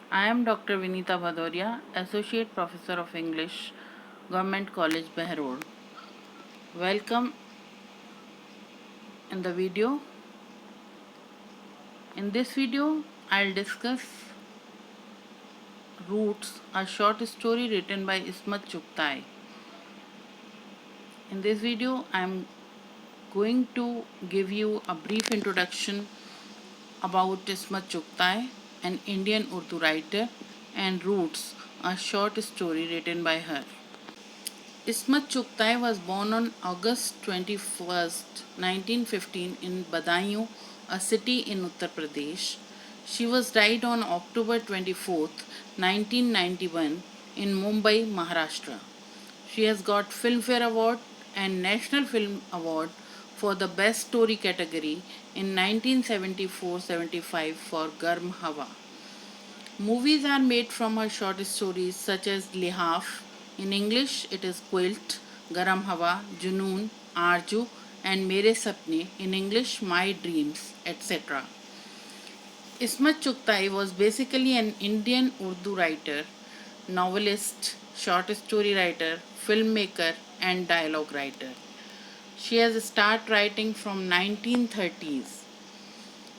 I am Dr. Vinita Bhadoria, Associate Professor of English, Government College, Behror. Welcome in the video. In this video, I'll discuss Roots, a short story written by Ismat Chugtai. In this video, I'm going to give you a brief introduction about Ismat Chugtai, an Indian Urdu writer, and Roots, a short story written by her. Ismat Chugtai was born on August 21, 1915 in Badaयूं, a city in Uttar Pradesh. She was died on October 24, 1991 in Mumbai, Maharashtra. She has got Filmfare Award and National Film Award for the Best Story category in 1974-75 for Garm Hawa. Movies are made from her short stories such as Lihaf, in English it is Quilt, Garam Hawa, Junoon, Arju, and Mere Sapne, in English My Dreams, etc. Ismat Chugtai was basically an Indian Urdu writer, novelist, short story writer, filmmaker, and dialogue writer. She has started writing from 1930s.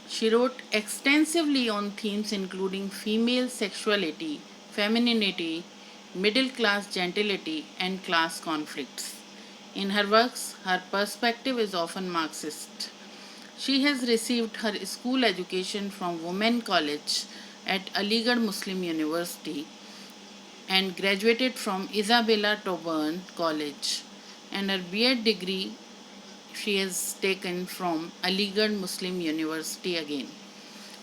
She wrote extensively on themes including female sexuality, femininity, middle class gentility, and class conflicts. In her works, her perspective is often Marxist. She has received her school education from Women College at Aligarh Muslim University and graduated from Isabella Tauber College, and her B.Ed degree she has taken from Aligarh Muslim University again.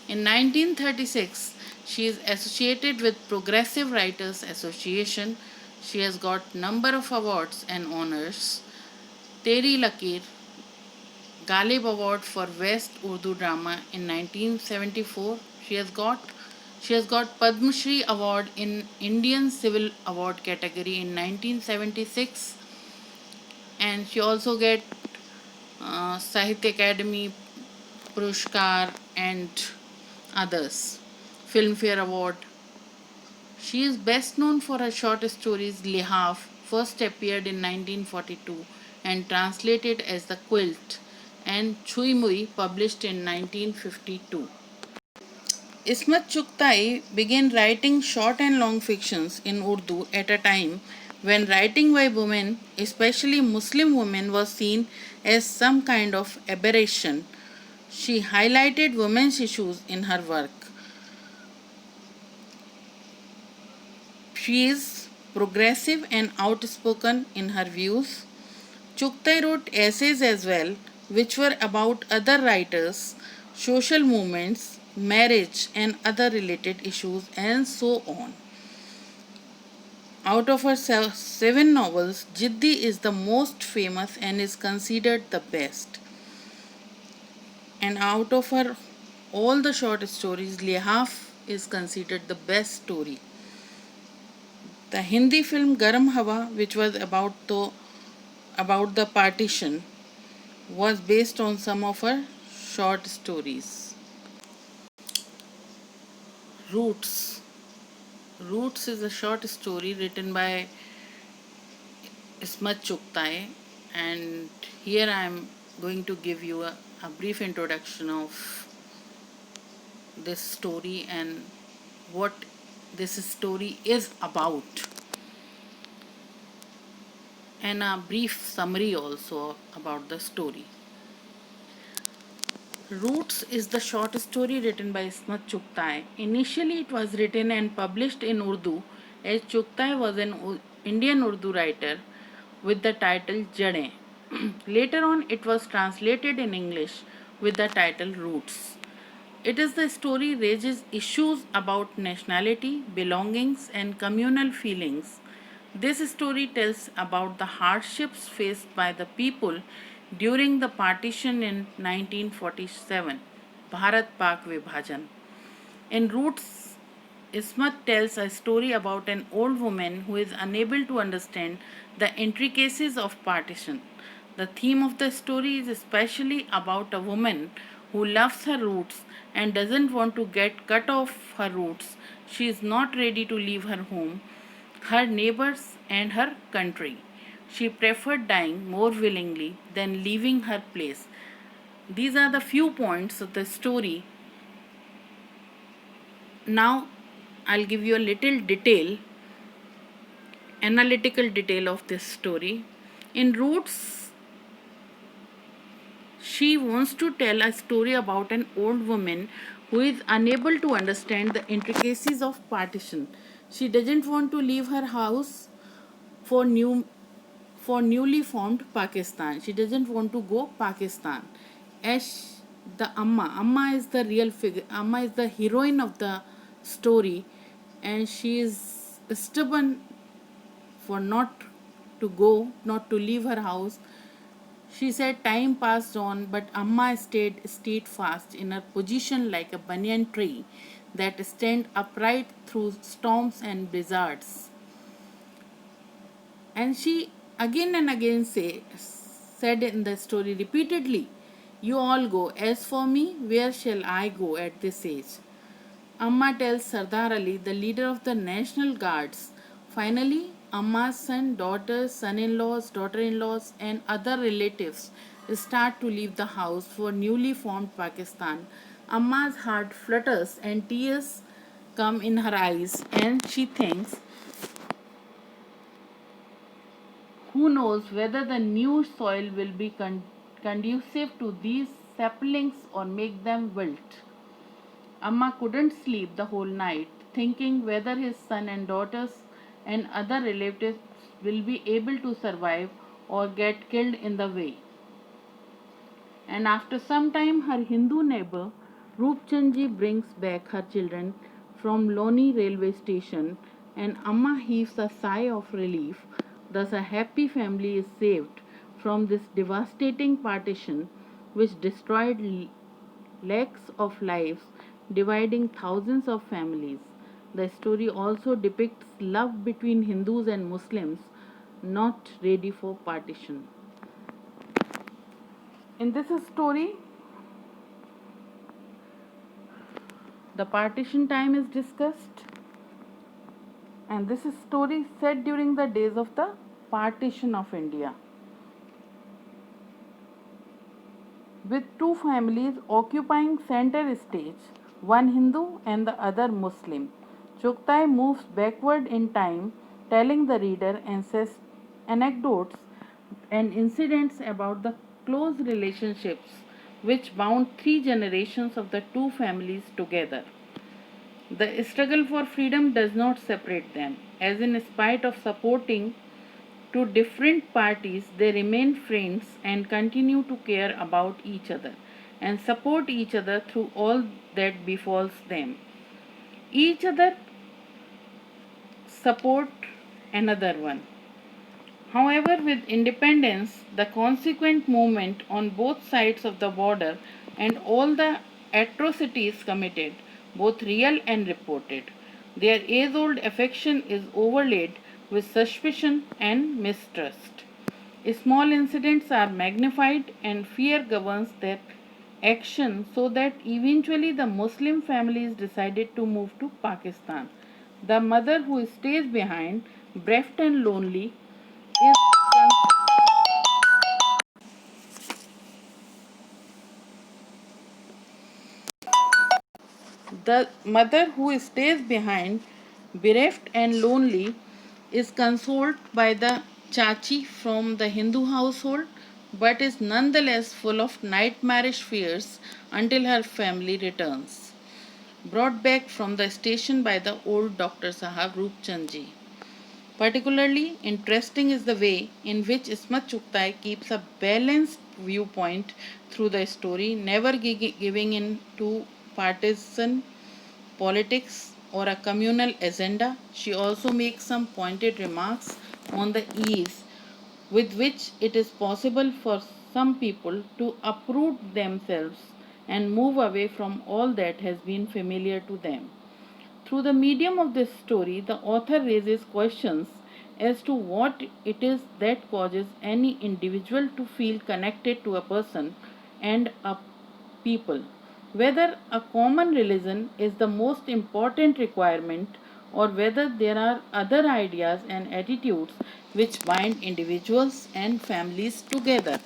In 1936, she is associated with Progressive Writers Association. She has got number of awards and honors. Teri Lakir Ghalib Award for Best Urdu Drama in 1974. She has got Padma Shri Award in Indian Civil Award category in 1976, and she also get Sahitya Academy Purushkar and others. Filmfare Award. She is best known for her short stories Lihaf, first appeared in 1942 and translated as The Quilt, and Chui Mui, published in 1952. Ismat Chugtai began writing short and long fictions in Urdu at a time when writing by women, especially Muslim women, was seen as some kind of aberration. She highlighted women's issues in her work. She is progressive and outspoken in her views. Chugtai wrote essays as well, which were about other writers, social movements, marriage, and other related issues, and so on. Out of her seven novels, Jiddi is the most famous and is considered the best. And out of her all the short stories, Lihaf is considered the best story. The Hindi film Garam Hawa, which was about the partition, was based on some of her short stories. Roots. Roots is a short story written by Ismat Chugtai, and here I am going to give you a brief introduction of this story and what this story is about, and a brief summary also about the story. Roots is the short story written by Ismat Chugtai. Initially, it was written and published in Urdu, as Chugtai was an Indian Urdu writer with the title Jade. Later on, it was translated in English with the title Roots. It is the story raises issues about nationality, belongings, and communal feelings. This story tells about the hardships faced by the people during the partition in 1947, Bharat Pak Vibhajan. In Roots, Ismat tells a story about an old woman who is unable to understand the intricacies of partition. The theme of the story is especially about a woman who loves her roots and doesn't want to get cut off her roots. She is not ready to leave her home, her neighbors, and her country. She preferred dying more willingly than leaving her place. These are the few points of the story. Now, I'll give you a little detail, analytical detail of this story. In Roots, she wants to tell a story about an old woman who is unable to understand the intricacies of partition. She doesn't want to leave her house for newly formed Pakistan. She doesn't want to go Pakistan. As the Amma is the real figure. Amma is the heroine of the story, and she is stubborn for not to go, not to leave her house. She said time passed on, but Amma stayed steadfast in her position like a banyan tree that stand upright through storms and blizzards. And she again and again said in the story repeatedly, "You all go. As for me, where shall I go at this age?" Amma tells Sardar Ali, the leader of the National Guards. Finally, Amma's son, daughters, son in laws, daughter in laws, and other relatives start to leave the house for newly formed Pakistan. Amma's heart flutters and tears come in her eyes, and she thinks, who knows whether the new soil will be conducive to these saplings or make them wilt. Amma couldn't sleep the whole night, thinking whether his son and daughters and other relatives will be able to survive or get killed in the way. And after some time, her Hindu neighbor Roopchandji brings back her children from Loni railway station, and Amma heaves a sigh of relief. Thus, a happy family is saved from this devastating partition which destroyed lakhs of lives, dividing thousands of families. The story also depicts love between Hindus and Muslims, not ready for partition. In this story, the partition time is discussed, and this story is set during the days of the partition of India, with two families occupying center stage, one Hindu and the other Muslim. Chugtai moves backward in time, telling the reader anecdotes and incidents about the close relationships which bound three generations of the two families together. The struggle for freedom does not separate them, as in spite of supporting to different parties, they remain friends and continue to care about each other and support each other through all that befalls them. Each other support another one. However, with independence, the consequent movement on both sides of the border and all the atrocities committed, both real and reported, their age old affection is overlaid with suspicion and mistrust. Small incidents are magnified and fear governs their action, so that eventually the Muslim families decided to move to Pakistan. The mother who stays behind, bereft and lonely, is the mother who stays behind, bereft and lonely, is consoled by the chachi from the Hindu household, but is nonetheless full of nightmarish fears until her family returns, brought back from the station by the old Dr. Sahab Roopchandji. Particularly interesting is the way in which Ismat Chugtai keeps a balanced viewpoint through the story, never giving in to partisan politics or a communal agenda. She also makes some pointed remarks on the ease with which it is possible for some people to uproot themselves and move away from all that has been familiar to them. Through the medium of this story, the author raises questions as to what it is that causes any individual to feel connected to a person and a people. Whether a common religion is the most important requirement or whether there are other ideas and attitudes which bind individuals and families together.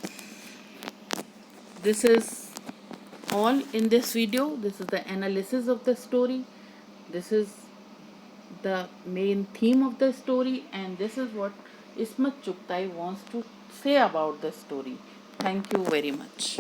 This is all in this video. This is the analysis of the story. This is the main theme of the story, and this is what Ismat Chugtai wants to say about the story. Thank you very much.